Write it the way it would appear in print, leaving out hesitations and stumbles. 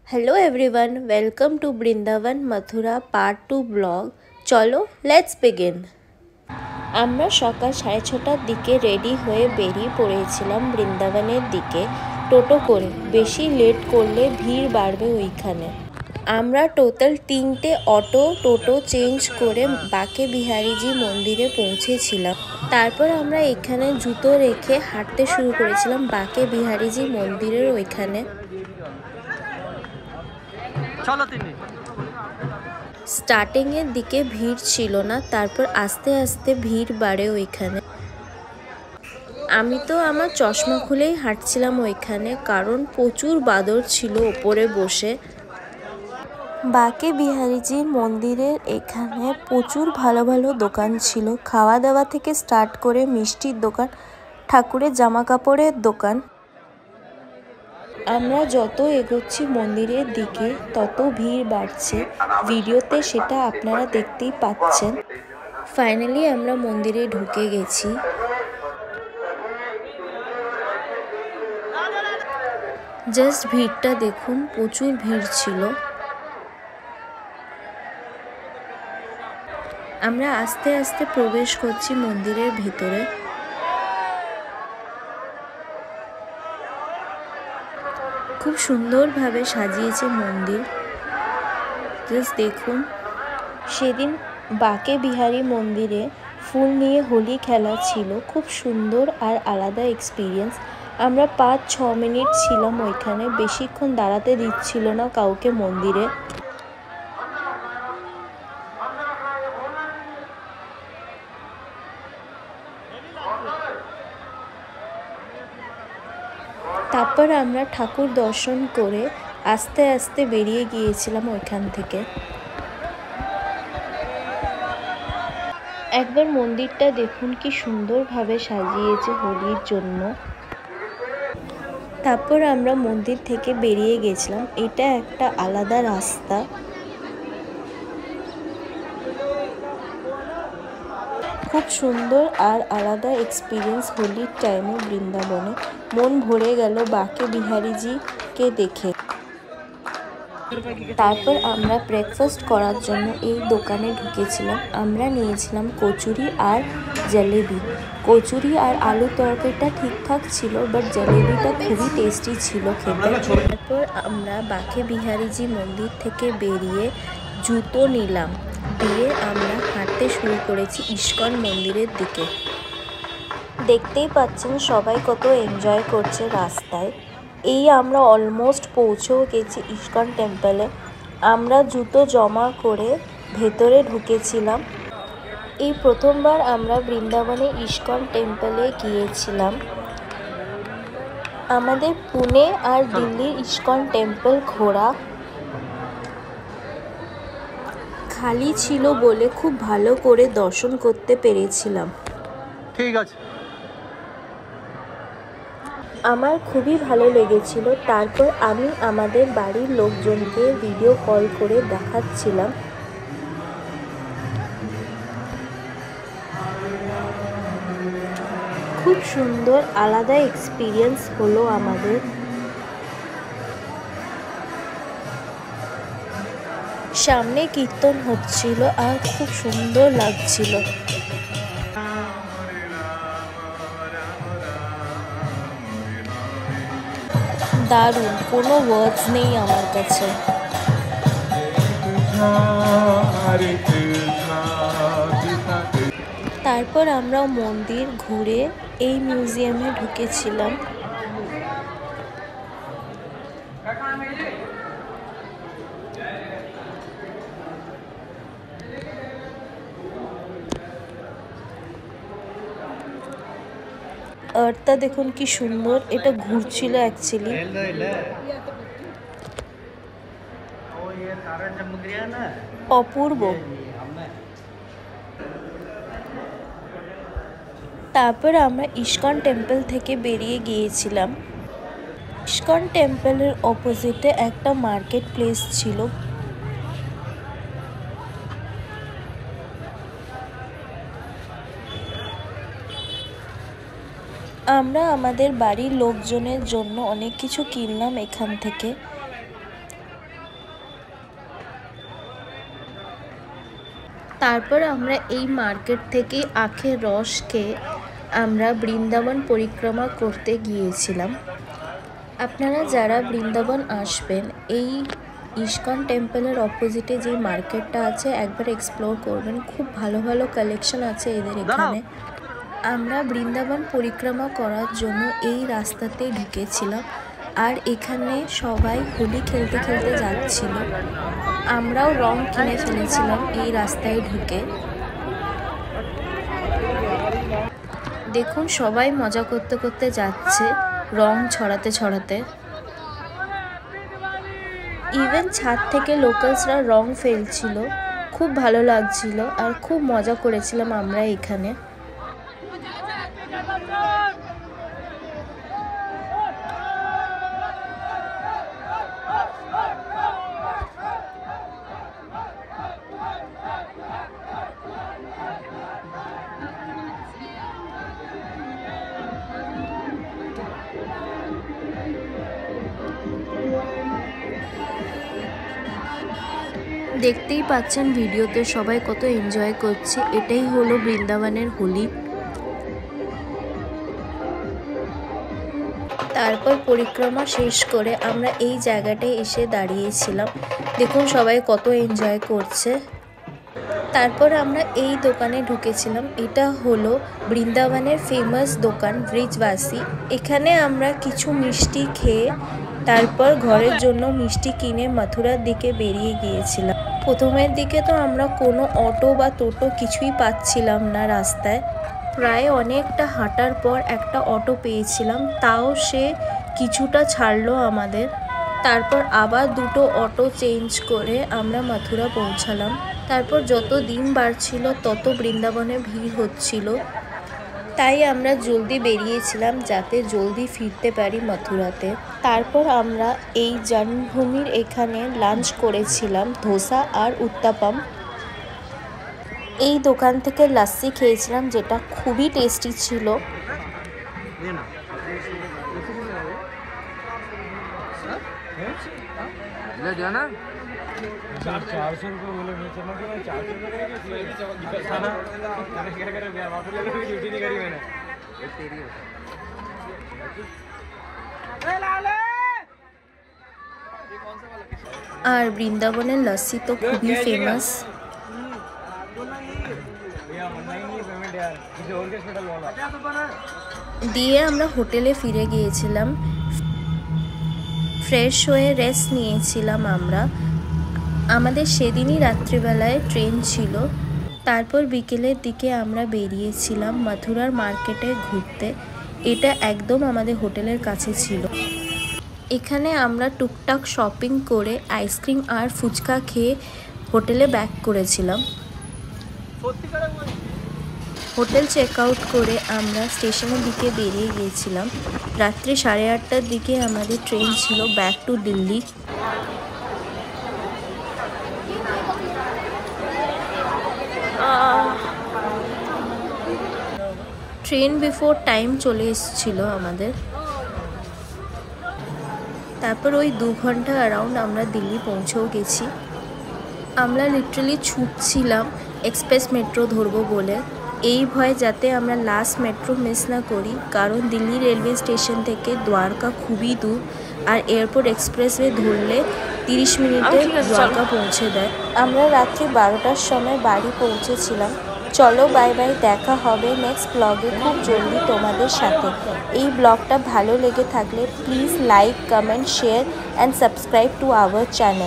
Hello everyone, welcome to Vrindavan Mathura part 2 blog. চলো let's begin. আমরা সকাল 6:30টার দিকে রেডি হয়ে বেরিয়ে পড়েছিলাম বৃন্দাবনের দিকে টোটো করে। বেশি লেট করলে ভিড় বাড়বে ওইখানে। আমরা টোটাল 3টে টোটো চেঞ্জ করে বাঁকে বিহারীজি মন্দিরে পৌঁছেছিলাম। তারপর আমরা এখানে জুতো রেখে হাঁটতে শুরু করেছিলাম বাঁকে বিহারীজি মন্দিরের ওইখানে। স্টার্টিং এর দিকে ভিড় ছিল না, তারপর আস্তে আস্তে ভিড় বাড়ে ওইখানে। আমি তো আমার চশমা খুলেই হাঁটছিলাম ওইখানে, কারণ প্রচুর বাদর ছিল ওপরে বসে। বাঁকে বিহারীজির মন্দিরের এখানে প্রচুর ভালো ভালো দোকান ছিল, খাওয়া দাওয়া থেকে স্টার্ট করে মিষ্টির দোকান, ঠাকুরের জামা কাপড়ের দোকান। আমরা যত এগোচ্ছি মন্দিরের দিকে তত ভিড় বাড়ছে, ভিডিওতে সেটা আপনারা দেখতেই পাচ্ছেন। ফাইনালি আমরা মন্দিরে ঢুকে গেছি। জাস্ট ভিড়টা দেখুন, প্রচুর ভিড় ছিল। আমরা আস্তে আস্তে প্রবেশ করছি মন্দিরের ভেতরে। খুব সুন্দরভাবে সাজিয়েছে মন্দির, জাস্ট দেখুন। সেদিন বাঁকে বিহারী মন্দিরে ফুল নিয়ে হোলি খেলা ছিল, খুব সুন্দর আর আলাদা এক্সপিরিয়েন্স। আমরা 5-6 মিনিট ছিলাম ওইখানে, বেশিক্ষণ দাঁড়াতে দিচ্ছিল না কাউকে মন্দিরে। তারপর আমরা ঠাকুর দর্শন করে আস্তে আস্তে বেরিয়ে গিয়েছিলাম ওইখান থেকে। একবার মন্দিরটা দেখুন কি সুন্দরভাবে সাজিয়েছে হোলির জন্য। তারপর আমরা মন্দির থেকে বেরিয়ে গেছিলাম। এটা একটা আলাদা রাস্তা। খুব সুন্দর আর আলাদা এক্সপিরিয়েন্স হোলির টাইমে বৃন্দাবনে। মন ভরে গেল বাঁকে বিহারীজিকে দেখে। তারপর আমরা ব্রেকফাস্ট করার জন্য এই দোকানে ঢুকেছিলাম। আমরা নিয়েছিলাম কচুরি আর জলেবি। কচুরি আর আলু তরকারিটা ঠিকঠাক ছিল, বাট জলেবিটা খুবই টেস্টি ছিল খেতে। তারপর আমরা বাঁকে বিহারীজি মন্দির থেকে বেরিয়ে জুতো নিলাম, দিয়ে আমরা হাঁটতে শুরু করেছি ইস্কন মন্দিরের দিকে। দেখতেই পাচ্ছেন সবাই কত এনজয় করছে রাস্তায়। এই আমরা অলমোস্ট পৌঁছেও গেছি ইস্কন টেম্পলে। আমরা জুতো জমা করে ভেতরে ঢুকেছিলাম। এই প্রথমবার আমরা বৃন্দাবনে ইস্কন টেম্পলে গিয়েছিলাম। আমাদের পুনে আর দিল্লির ইস্কন টেম্পল ঘোরা খালি ছিল বলে খুব ভালো করে দর্শন করতে পেরেছিলাম। ঠিক আছে, আমার খুবই ভালো লেগেছিল। তারপর আমি আমাদের বাড়ির লোকজনকে ভিডিও কল করে দেখাচ্ছিলাম। খুব সুন্দর আলাদা এক্সপিরিয়েন্স হলো আমাদের। সামনে কীর্তন হচ্ছিল আর খুব সুন্দর লাগছিল। দারুণ, কোনো ওয়ার্ডস নেই আমার কাছে। তারপর আমরা মন্দির ঘুরে এই মিউজিয়ামে ঢুকেছিলাম। আর্টটা দেখুন কি সুন্দর, এটা ঘুরছিল অ্যাকচুয়ালি। অপূর্ব। তারপর আমরা ইস্কন টেম্পল থেকে বেরিয়ে গিয়েছিলাম। ইস্কন টেম্পলের অপোজিটে একটা মার্কেট প্লেস ছিল। আমরা আমাদের বাড়ির লোকজনের জন্য অনেক কিছু কিনলাম এখান থেকে। তারপর আমরা এই মার্কেট থেকে আখের রস খেয়ে আমরা বৃন্দাবন পরিক্রমা করতে গিয়েছিলাম। আপনারা যারা বৃন্দাবন আসবেন, এই ইস্কন টেম্পলের অপোজিটে যে মার্কেটটা আছে একবার এক্সপ্লোর করবেন। খুব ভালো ভালো কালেকশন আছে এদের এখানে। আমরা বৃন্দাবন পরিক্রমা করার জন্য এই রাস্তাতে ঢুকেছিলাম, আর এখানে সবাই হোলি খেলতে খেলতে যাচ্ছিল। আমরাও রং কিনে ফেলেছিলাম এই রাস্তায় ঢুকে। দেখুন সবাই মজা করতে করতে যাচ্ছে, রং ছড়াতে ছড়াতে। ইভেন ছাদ থেকে লোকালসরা রং ফেলছিল। খুব ভালো লাগছিল আর খুব মজা করেছিলাম আমরা এখানে। দেখতেই পাচ্ছেন ভিডিওতে সবাই কত এনজয় করছে। এটাই হলো বৃন্দাবনের হোলি। তারপর পরিক্রমা শেষ করে আমরা এই জায়গাটায় এসে দাঁড়িয়েছিলাম। দেখুন সবাই কত এনজয় করছে। তারপর আমরা এই দোকানে ঢুকেছিলাম। এটা হলো বৃন্দাবনের ফেমাস দোকান ব্রিজবাসী। এখানে আমরা কিছু মিষ্টি খেয়ে তারপর ঘরের জন্য মিষ্টি কিনে মথুরার দিকে বেরিয়ে গিয়েছিলাম। প্রথমের দিকে তো আমরা কোনো অটো বা টোটো কিছুই পাচ্ছিলাম না রাস্তায়। প্রায় অনেকটা হাঁটার পর একটা অটো পেয়েছিলাম, তাও সে কিছুটা ছাড়লো আমাদের। তারপর আবার দুটো অটো চেঞ্জ করে আমরা মথুরা পৌঁছালাম। তারপর যত দিন বাড়ছিল তত বৃন্দাবনে ভিড় হচ্ছিল, তাই আমরা জলদি বেরিয়েছিলাম যাতে জলদি ফিরতে পারি মথুরাতে। তারপর আমরা এই জন্মভূমির এখানে লাঞ্চ করেছিলাম, ধোসা আর উত্তাপাম। এই দোকান থেকে লাস্সি খেয়েছিলাম যেটা খুবই টেস্টি ছিল। আর বৃন্দাবনের লস্যি তো খুবই ফেমাস। দিয়ে আমরা হোটেলে ফিরে গিয়েছিলাম। ফ্রেশ হয়ে রেস্ট নিয়েছিলাম আমরা। আমাদের সেদিনই রাত্রিবেলায় ট্রেন ছিল। তারপর বিকেলের দিকে আমরা বেরিয়েছিলাম মথুরার মার্কেটে ঘুরতে। এটা একদম আমাদের হোটেলের কাছে ছিল। এখানে আমরা টুকটাক শপিং করে আইসক্রিম আর ফুচকা খেয়ে হোটেলে ব্যাক করেছিলাম। হোটেল চেক আউট করে আমরা স্টেশনের দিকে বেরিয়ে গিয়েছিলাম। রাত্রি 8:30টার দিকে আমাদের ট্রেন ছিল back to Delhi. Train before time চলে এসেছিল আমাদের। তারপর ওই 2 ঘন্টা অ্যারাউন্ড আমরা দিল্লি পৌঁছেও গেছি। আমরা লিটারালি ছুটছিলাম এক্সপ্রেস মেট্রো ধরবো বলে, এই ভয়ে যাতে আমরা লাস্ট মেট্রো মিস না করি, কারণ দিল্লি রেলওয়ে স্টেশন থেকে দ্বারকা খুবই দূর আর এয়ারপোর্ট এক্সপ্রেসওয়ে ধরলে 30 মিনিটে দ্বারকা পৌঁছে দেয়। আমরা রাত্রি 12টার সময় বাড়ি পৌঁছেছিলাম। চলো বাই বাই, দেখা হবে নেক্সট ব্লগে খুব জলদি তোমাদের সাথে। এই ব্লগটা ভালো লেগে থাকলে please like, comment, share and subscribe to our channel.